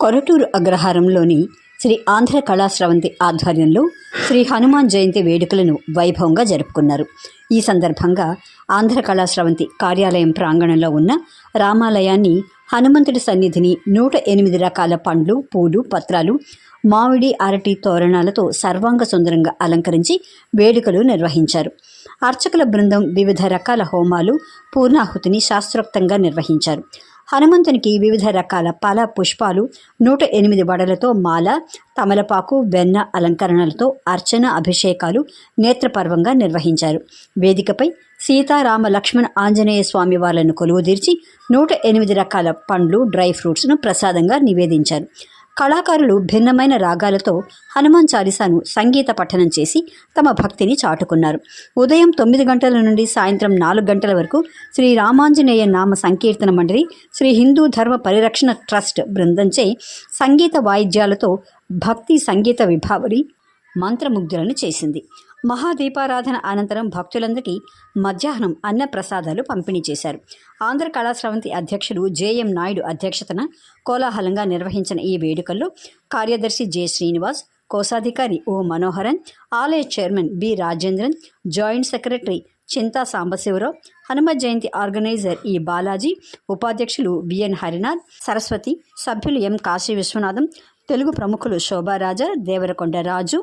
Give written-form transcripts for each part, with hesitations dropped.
కొరటూరు అగ్రహారంలోని శ్రీ ఆంధ్ర కళాశ్రవంతి ఆధ్వర్యంలో శ్రీ హనుమాన్ జయంతి వేడుకలను వైభవంగా జరుపుకున్నారు. ఈ సందర్భంగా ఆంధ్ర కళాశ్రవంతి కార్యాలయం ప్రాంగణంలో ఉన్న రామాలయాన్ని, హనుమంతుడి సన్నిధిని 108 రకాల పండ్లు, పూలు, పత్రాలు, మామిడి, అరటి తోరణాలతో సర్వాంగ సుందరంగా అలంకరించి వేడుకలు నిర్వహించారు. అర్చకుల బృందం వివిధ రకాల హోమాలు, పూర్ణాహుతిని శాస్త్రోక్తంగా నిర్వహించారు. హనుమంతునికి వివిధ రకాల ఫల పుష్పాలు, 108 వడలతో మాల, తమలపాకు, వెన్న అలంకరణలతో అర్చన, అభిషేకాలు నేత్రపర్వంగా నిర్వహించారు. వేదికపై సీతారామ లక్ష్మణ ఆంజనేయ స్వామి వార్లను కొలువుదీర్చి 108 రకాల పండ్లు, డ్రై ఫ్రూట్స్ను ప్రసాదంగా నివేదించారు. కళాకారులు భిన్నమైన రాగాలతో హనుమాన్ చాలీసాను సంగీత పఠనం చేసి తమ భక్తిని చాటుకున్నారు. ఉదయం 9 గంటల నుండి సాయంత్రం 4 గంటల వరకు శ్రీ రామాంజనేయ నామ సంకీర్తన మండలి, శ్రీ హిందూ ధర్మ పరిరక్షణ ట్రస్ట్ బృందంచే సంగీత వాయిద్యాలతో భక్తి సంగీత విభావరి మంత్రముగ్ధులను చేసింది. మహాదీపారాధన అనంతరం భక్తులందరికీ మధ్యాహ్నం అన్న ప్రసాదాలు పంపిణీ చేశారు. ఆంధ్ర కళాశ్రవంతి అధ్యక్షులు జేఎం నాయుడు అధ్యక్షతన కోలాహలంగా నిర్వహించిన ఈ వేడుకల్లో కార్యదర్శి జె శ్రీనివాస్, కోశాధికారి ఓ మనోహరన్, ఆలయ chairman B Rajendran, joint secretary Chinta Sambasivarao, Hanumat Jayanti organiser E Balaji, ఉపాధ్యక్షులు బిఎన్ హరినాథ్, సరస్వతి, సభ్యులు ఎం కాశీ విశ్వనాథం, తెలుగు ప్రముఖులు శోభారాజా, దేవరకొండ రాజు,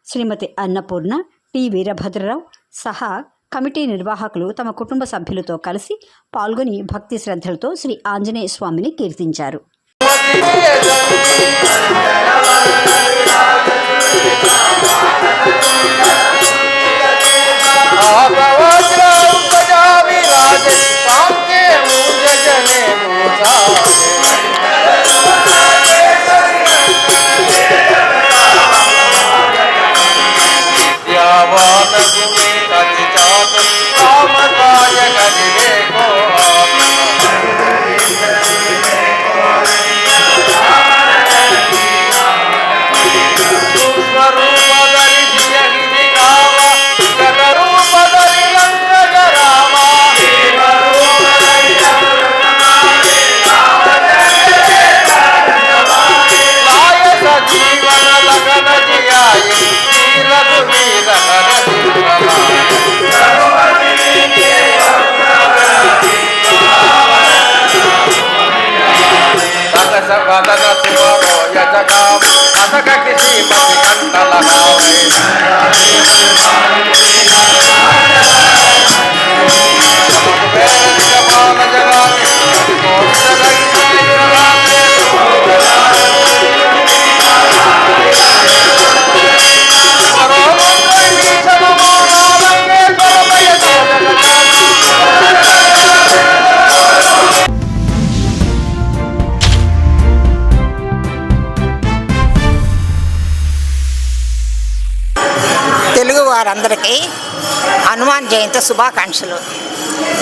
శ్రీమతి అన్నపూర్ణ, టి వీరభద్రరావు సహా కమిటీ నిర్వాహకులు తమ కుటుంబ సభ్యులతో కలిసి పాల్గొని భక్తి శ్రద్ధలతో శ్రీ ఆంజనేయ స్వామిని కీర్తించారు. తెలుగు వారందరికీ హనుమాన్ జయంతి శుభాకాంక్షలు.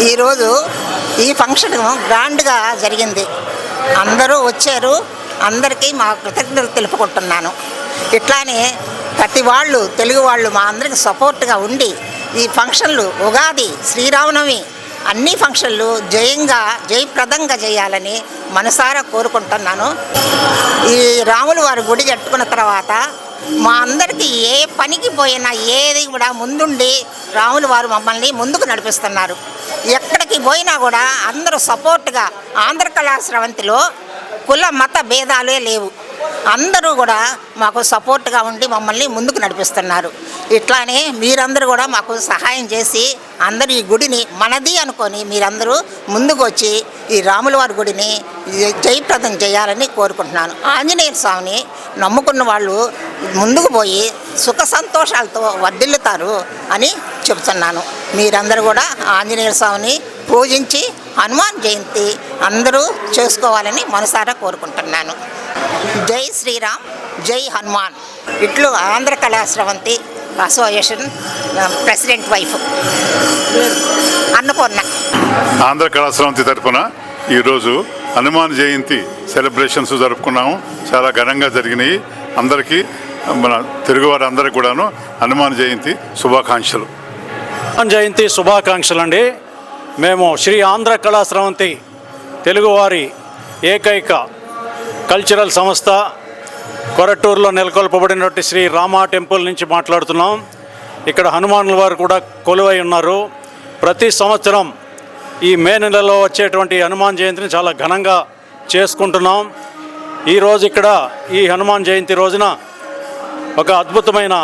ఈరోజు ఈ ఫంక్షన్ గ్రాండ్గా జరిగింది. అందరూ వచ్చారు. అందరికీ మా కృతజ్ఞతలు తెలుపుకుంటున్నాను. ఇట్లానే ప్రతి వాళ్ళు, తెలుగు వాళ్ళు మా అందరికి సపోర్ట్గా ఉండి ఈ ఫంక్షన్లు, ఉగాది, శ్రీరామనవమి అన్ని ఫంక్షన్లు జయప్రదంగా చేయాలని మనసారా కోరుకుంటున్నాను. ఈ రాముల వారి గుడి కట్టుకున్న తర్వాత మా అందరికీ ఏ పనికి పోయినా ఏది కూడా ముందుండి రాముల వారు మమ్మల్ని ముందుకు నడిపిస్తున్నారు. ఎక్కడికి పోయినా కూడా అందరూ సపోర్ట్గా, ఆంధ్ర కళాశ్రవంతిలో కుల మత భేదాలే లేవు. అందరూ కూడా మాకు సపోర్ట్గా ఉండి మమ్మల్ని ముందుకు నడిపిస్తున్నారు. ఇట్లానే మీరందరూ కూడా మాకు సహాయం చేసి అందరూ ఈ గుడిని మనది అనుకొని మీరందరూ ముందుకు వచ్చి ఈ రాముల వారి గుడిని జయప్రదం చేయాలని కోరుకుంటున్నాను. ఆంజనేయ స్వామిని నమ్ముకున్న వాళ్ళు ముందుకు పోయి సుఖ సంతోషాలతో వర్ధిల్లుతారు అని చెబుతున్నాను. మీరందరూ కూడా ఆంజనేయ స్వామిని పూజించి హనుమాన్ జయంతి అందరూ చేసుకోవాలని మనసారా కోరుకుంటున్నాను. జై శ్రీరామ్, జై హనుమాన్. ఇట్లు Andhra Kalasravanthi association president wife Annapurna. Andhra Kalasravanthi తరఫున ఈరోజు హనుమాన్ జయంతి సెలబ్రేషన్స్ జరుపుకున్నాము. చాలా ఘనంగా జరిగినాయి. అందరికీ, మన తెలుగువారి అందరికీ కూడాను హనుమాన్ జయంతి శుభాకాంక్షలు. హనుమాన్ జయంతి శుభాకాంక్షలు అండి. మేము శ్రీ ఆంధ్ర కళాశ్రవంతి తెలుగువారి ఏకైక కల్చరల్ సంస్థ కొరటూరులో నెలకొల్పబడినటువంటి శ్రీ రామ టెంపుల్ నుంచి మాట్లాడుతున్నాం. ఇక్కడ హనుమానుల వారు కూడా కొలువై ఉన్నారు. ప్రతి సంవత్సరం ఈ మే నెలలో వచ్చేటువంటి హనుమాన్ జయంతిని చాలా ఘనంగా చేసుకుంటున్నాం. ఈరోజు ఇక్కడ ఈ హనుమాన్ జయంతి రోజున ఒక అద్భుతమైన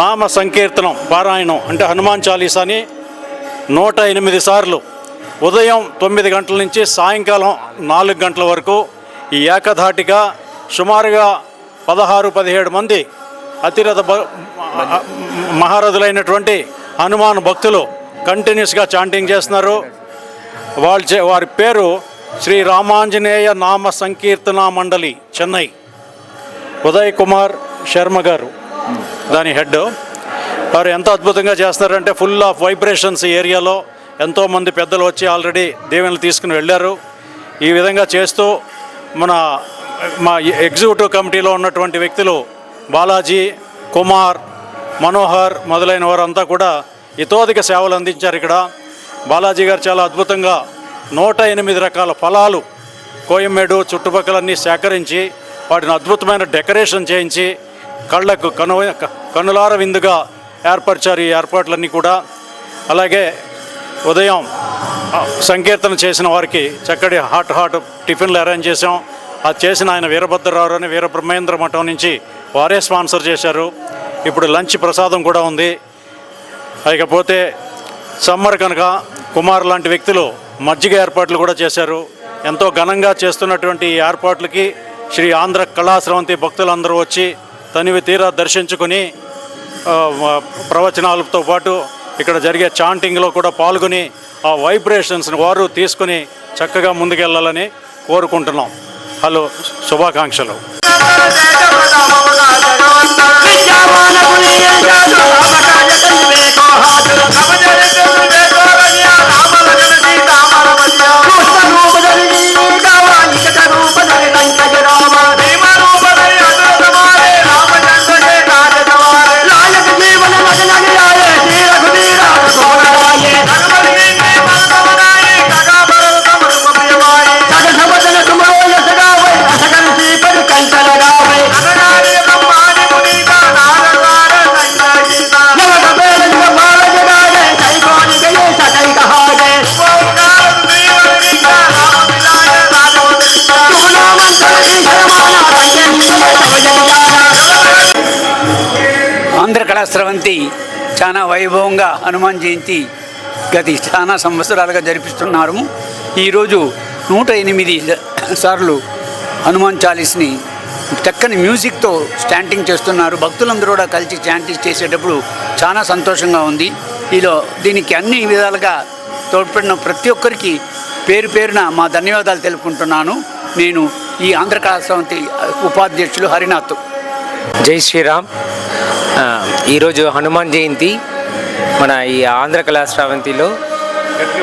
నామ సంకీర్తనం పారాయణం అంటే హనుమాన్ చాలీసాని 108 సార్లు ఉదయం 9 గంటల నుంచి సాయంకాలం 4 గంటల వరకు ఈ ఏకధాటిగా సుమారుగా 16-17 మంది అతిరథ మహారథులైనటువంటి హనుమాన్ భక్తులు కంటిన్యూస్గా చాంటింగ్ చేస్తున్నారు. వారి పేరు శ్రీ రామాంజనేయ నామ సంకీర్తన మండలి చెన్నై. ఉదయ్ కుమార్ శర్మ గారు దాని హెడ్. వారు ఎంత అద్భుతంగా చేస్తున్నారంటే ఫుల్ ఆఫ్ వైబ్రేషన్స్ ఈ ఏరియాలో ఎంతోమంది పెద్దలు వచ్చి ఆల్రెడీ దేవుళ్ళు తీసుకుని వెళ్ళారు. ఈ విధంగా చేస్తూ మా ఎగ్జిక్యూటివ్ కమిటీలో ఉన్నటువంటి వ్యక్తులు బాలాజీ, కుమార్, మనోహర్ మొదలైన వారంతా కూడా ఇతోధిక సేవలు అందించారు. ఇక్కడ బాలాజీ గారు చాలా అద్భుతంగా 108 రకాల ఫలాలు కోయంబేడు చుట్టుపక్కలన్నీ సేకరించి వాటిని అద్భుతమైన డెకరేషన్ చేయించి కళ్ళకు కనులార విందుగా ఏర్పరిచారు ఈ ఏర్పాట్లన్నీ కూడా. అలాగే ఉదయం సంకీర్తన చేసిన వారికి చక్కటి హాట్ టిఫిన్లు అరేంజ్ చేసాం. అది చేసిన ఆయన వీరభద్రరావు అని వీరబ్రహ్మేంద్ర మఠం నుంచి వారే స్పాన్సర్ చేశారు. ఇప్పుడు లంచ్ ప్రసాదం కూడా ఉంది. ఇకపోతే సమ్మర్ కనుక కుమార్ లాంటి వ్యక్తులు మజ్జిగ ఏర్పాట్లు కూడా చేశారు. ఎంతో ఘనంగా చేస్తున్నటువంటి ఈ ఏర్పాట్లకి శ్రీ ఆంధ్ర కళాశ్రవంతి భక్తులందరూ వచ్చి తనివి తీరా దర్శించుకుని ప్రవచనాలతో పాటు ఇక్కడ జరిగే చాంటింగ్లో కూడా పాల్గొని ఆ వైబ్రేషన్స్ని వారు తీసుకుని చక్కగా ముందుకెళ్ళాలని కోరుకుంటున్నాం. హలో, శుభాకాంక్షలు. ఆంధ్ర కళాశ్రవంతి చాలా వైభవంగా హనుమాన్ జయంతి గత చాలా సంవత్సరాలుగా జరిపిస్తున్నారు. ఈరోజు 108 సార్లు హనుమాన్ చాలీస్ని చక్కని మ్యూజిక్తో స్టాంటింగ్ చేస్తున్నారు. భక్తులందరూ కూడా కలిసి చాంటింగ్ చేసేటప్పుడు చాలా సంతోషంగా ఉంది. దీనికి అన్ని విధాలుగా తోడ్పడిన ప్రతి ఒక్కరికి పేరు పేరున మా ధన్యవాదాలు తెలుపుకుంటున్నాను. నేను ఈ ఆంధ్ర కళాశ్రవంతి ఉపాధ్యక్షులు హరినాథ్. జై శ్రీరామ్. ఈరోజు హనుమాన్ జయంతి మన ఈ ఆంధ్ర కళాశ్రవంతిలో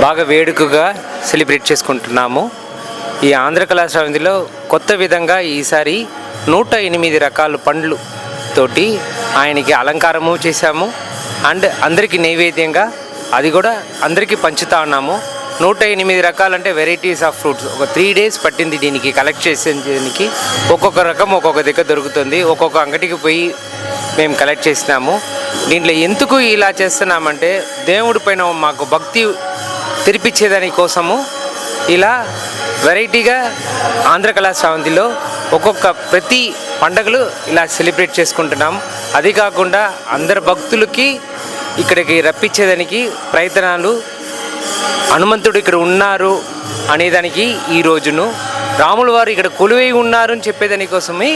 బాగా వేడుకగా సెలబ్రేట్ చేసుకుంటున్నాము. ఈ ఆంధ్ర కళాశ్రవంతిలో కొత్త విధంగా ఈసారి 108 రకాల పండ్లు తోటి ఆయనకి అలంకారము చేశాము. అండ్ అందరికీ నైవేద్యంగా అది కూడా అందరికీ పంచుతా ఉన్నాము. 108 రకాలంటే వెరైటీస్ ఆఫ్ ఫ్రూట్స్. ఒక 3 days పట్టింది దీనికి కలెక్ట్ చేసేదానికి. ఒక్కొక్క రకం ఒక్కొక్క దగ్గర దొరుకుతుంది. ఒక్కొక్క అంగడికి పోయి మేము కలెక్ట్ చేసినాము. దీంట్లో ఎందుకు ఇలా చేస్తున్నామంటే దేవుడి పైన మాకు భక్తి తెరిపించేదాని కోసము ఇలా వెరైటీగా ఆంధ్ర కళాశ్రవంతిలో ఒక్కొక్క ప్రతి పండగలు ఇలా సెలబ్రేట్ చేసుకుంటున్నాం. అది కాకుండా అందరు భక్తులకి ఇక్కడికి రప్పించేదానికి ప్రయత్నాలు, హనుమంతుడు ఇక్కడ ఉన్నారు అనేదానికి ఈ రోజును రాముల వారు ఇక్కడ కొలువై ఉన్నారు అని చెప్పేదానికోసమే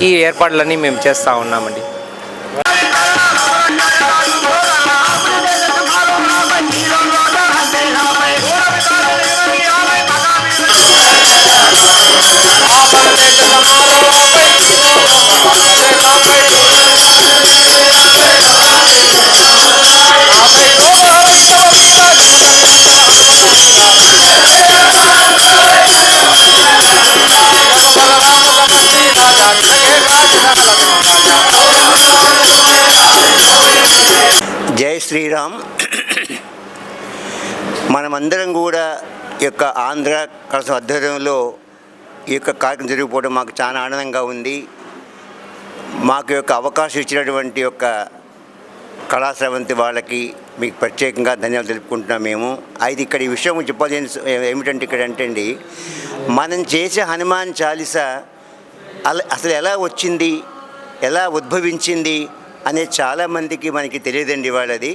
ఈ ఏర్పాట్లన్నీ మేము చేస్తూ ఉన్నామండి. జై శ్రీరామ్. మనమందరం కూడా ఈ యొక్క ఆంధ్ర కళాశాల ఆధ్వర్యంలో ఈ యొక్క కార్యక్రమం జరిగిపోవడం మాకు చాలా ఆనందంగా ఉంది. మాకు యొక్క అవకాశం ఇచ్చినటువంటి యొక్క కళాశ్రవంతి వాళ్ళకి మీకు ప్రత్యేకంగా ధన్యవాదాలు తెలుపుకుంటున్నాం మేము. అయితే ఇక్కడ ఈ విషయం చెప్పాలి ఏమిటంటే ఇక్కడ అంటే అండి, మనం చేసే హనుమాన్ చాలీసా అసలు ఎలా వచ్చింది, ఎలా ఉద్భవించింది అనేది చాలామందికి మనకి తెలియదండి. వాళ్ళది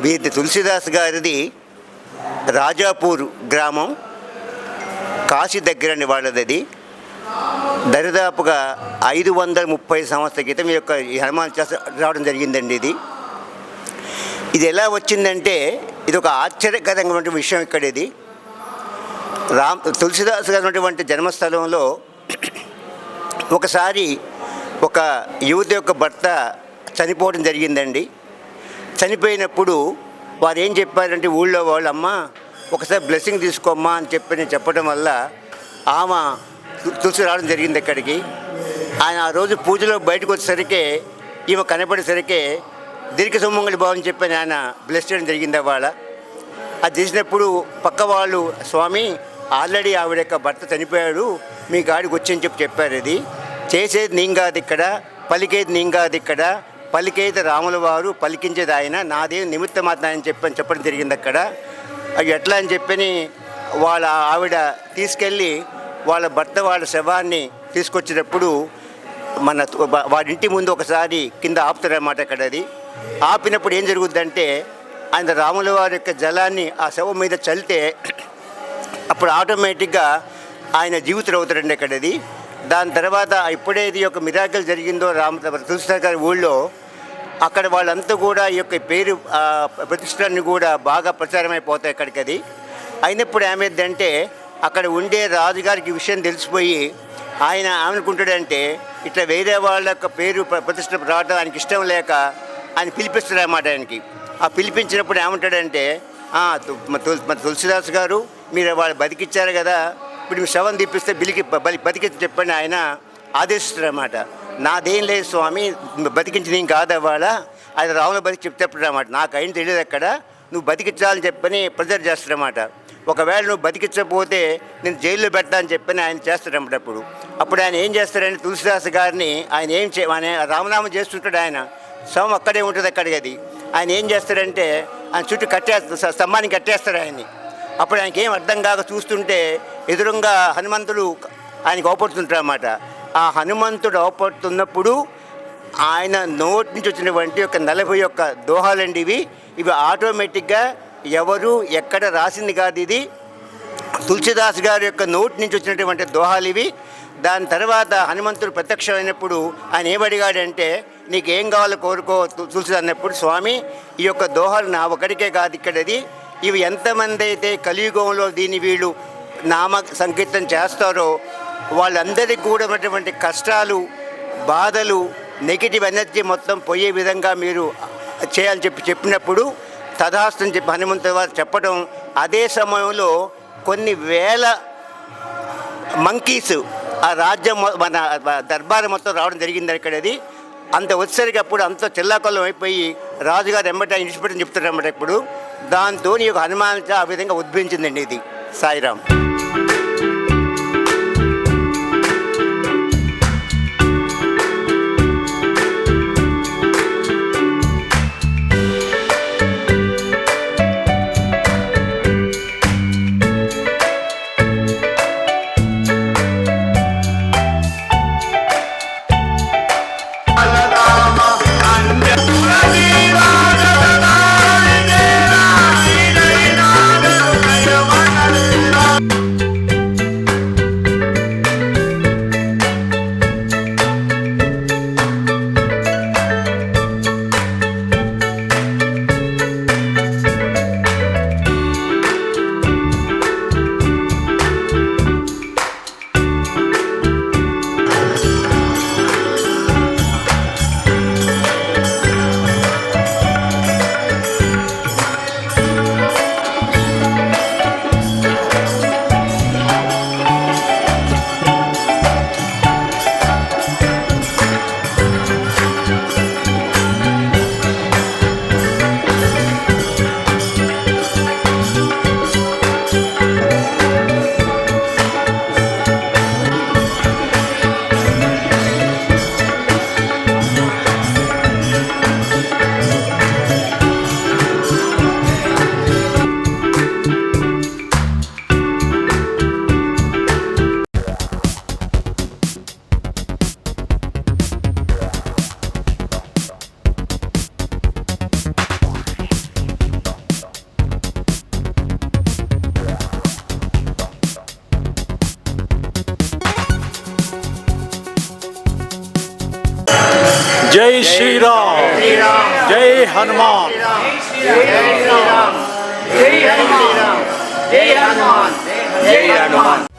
వీరి తులసిదాస్ గారిది రాజాపూర్ గ్రామం, కాశీ దగ్గరండి వాళ్ళది. అది దరిదాపుగా 530 సంవత్సరాల క్రితం ఈ యొక్క ఈ హనుమాన్ చాలీసా రావడం జరిగిందండి. ఇది ఎలా వచ్చిందంటే ఇది ఒక ఆశ్చర్యకరమైనటువంటి విషయం. ఇక్కడ ఇది తులసిదాస్ గారు ఉన్నటువంటి జన్మస్థలంలో ఒకసారి ఒక యువతి యొక్క భర్త చనిపోవడం జరిగిందండి. చనిపోయినప్పుడు వారు ఏం చెప్పారంటే ఊళ్ళో వాళ్ళు, అమ్మ ఒకసారి బ్లెస్సింగ్ తీసుకోమ్మా అని చెప్పడం వల్ల ఆమె తులసి రావడం జరిగింది ఇక్కడికి. ఆయన ఆ రోజు పూజలో బయటకు వచ్చేసరికి ఈమె కనపడేసరికి దీర్ఘ సుమంగళి భావం చెప్పని ఆయన బ్లెస్ చేయడం జరిగింది. వాళ్ళ అది చేసినప్పుడు పక్క వాళ్ళు, స్వామి ఆల్రెడీ ఆవిడ యొక్క భర్త చనిపోయాడు, మీ గాడికి వచ్చి అని చెప్పారు. ఇది చేసేది నేను కాదు ఇక్కడ, పలికేది నేను కాదు ఇక్కడ, పలికేది రాముల వారు, పలికించేది ఆయన, నాదే నిమిత్త మాత్రం అని చెప్పడం జరిగింది అక్కడ. అవి ఎట్లా అని చెప్పని వాళ్ళ ఆవిడ తీసుకెళ్ళి వాళ్ళ భర్త వాళ్ళ శవాన్ని తీసుకొచ్చినప్పుడు వాడి ఇంటి ముందు ఒకసారి కింద ఆపుతారన్నమాట. అక్కడ అది ఆపినప్పుడు ఏం జరుగుద్దంటే ఆయన రాముల వారి యొక్క జలాన్ని ఆ శవం మీద చల్లితే అప్పుడు ఆటోమేటిక్గా ఆయన జీవితులు అవుతారండి అక్కడ అది. దాని తర్వాత ఎప్పుడైతే ఈ యొక్క మిరాకిల్ జరిగిందో తులసిదాస్ గారి ఊళ్ళో, అక్కడ వాళ్ళంతా కూడా ఈ యొక్క పేరు ప్రతిష్టలన్నీ కూడా బాగా ప్రచారమైపోతాయి అక్కడికి. అది అయినప్పుడు ఏమైందంటే అక్కడ ఉండే రాజుగారికి విషయం తెలిసిపోయి ఆయన ఏమనుకుంటాడంటే ఇట్లా వేరే వాళ్ళ యొక్క పేరు ప్రతిష్ట రావడం ఆయనకి ఇష్టం లేక ఆయన పిలిపిస్తాడు అన్నమాట. ఆయనకి ఆ పిలిపించినప్పుడు ఏమంటాడంటే, తులసిదాస్ గారు మీరు వాళ్ళు బతికిచ్చారు కదా, ఇప్పుడు మీ శవం తీపిస్తే బతికించి చెప్పండి ఆయన ఆదేశిస్తారన్నమాట. నాదేం లేదు స్వామి, బతికించి నేను కాదు వాళ్ళ ఆయన రాముల బతికి చెప్తాడు అన్నమాట. నాకు అయిన తెలియదు అక్కడ, నువ్వు బతికించాలని చెప్పని ప్రెజర్ చేస్తారన్నమాట. ఒకవేళ నువ్వు బతికించకపోతే నేను జైల్లో పెడతా అని చెప్పని ఆయన చేస్తాడన్నమాట. అప్పుడు ఆయన ఏం చేస్తారంటే తులసిదాస్ గారిని ఆయన రామనామం చేస్తుంటాడు. ఆయన శవం అక్కడే ఉంటుంది అక్కడికి. అది ఆయన ఏం చేస్తారంటే ఆయన చుట్టూ స్తంభానికి కట్టేస్తాడు ఆయన్ని. అప్పుడు ఆయనకి ఏం అర్థం కాక చూస్తుంటే ఎదురుగా హనుమంతుడు ఆయనకు అవపడుతుంటాడు అన్నమాట. ఆ హనుమంతుడు అవపడుతున్నప్పుడు ఆయన నోటి నుంచి వచ్చినటువంటి ఒక 40 దోహాలండి ఇవి ఆటోమేటిక్గా ఎవరు ఎక్కడ రాసింది కాదు. ఇది తులసిదాస్ గారి యొక్క నోటి నుంచి వచ్చినటువంటి దోహాలు ఇవి. దాని తర్వాత హనుమంతుడు ప్రత్యక్షమైనప్పుడు ఆయన ఏమడిగాడంటే, నీకేం కావాలో కోరుకో తులసి అన్నప్పుడు, స్వామి ఈ యొక్క దోహాలు నా ఒకటికే కాదు ఇక్కడది, ఇవి ఎంతమంది అయితే కలియుగంలో దీన్ని వీళ్ళు నామ సంకీర్తన చేస్తారో వాళ్ళందరికీ కూడా ఉన్నటువంటి కష్టాలు, బాధలు, నెగిటివ్ ఎనర్జీ మొత్తం పోయే విధంగా మీరు చేయాలని చెప్పినప్పుడు తథాస్తని చెప్పి హనుమంతుడు వారు చెప్పడం, అదే సమయంలో కొన్ని వేల మంకీస్ ఆ రాజ్యం మన దర్బారు మొత్తం రావడం జరిగింది ఇక్కడది. అంత వచ్చేసరికి అప్పుడు అంత చిల్లాకొల్లం అయిపోయి రాజుగారు ఎంబట ఇన్స్పెక్టర్ చెప్తారన్నమాట. ఇప్పుడు దాంతో ఈ యొక్క హనుమాన్ ఆ విధంగా ఉద్భవించిందండి. ఇది సాయిరామ్. శ్రీరామ్ జై హనుమాన్. జై హనుమాన్.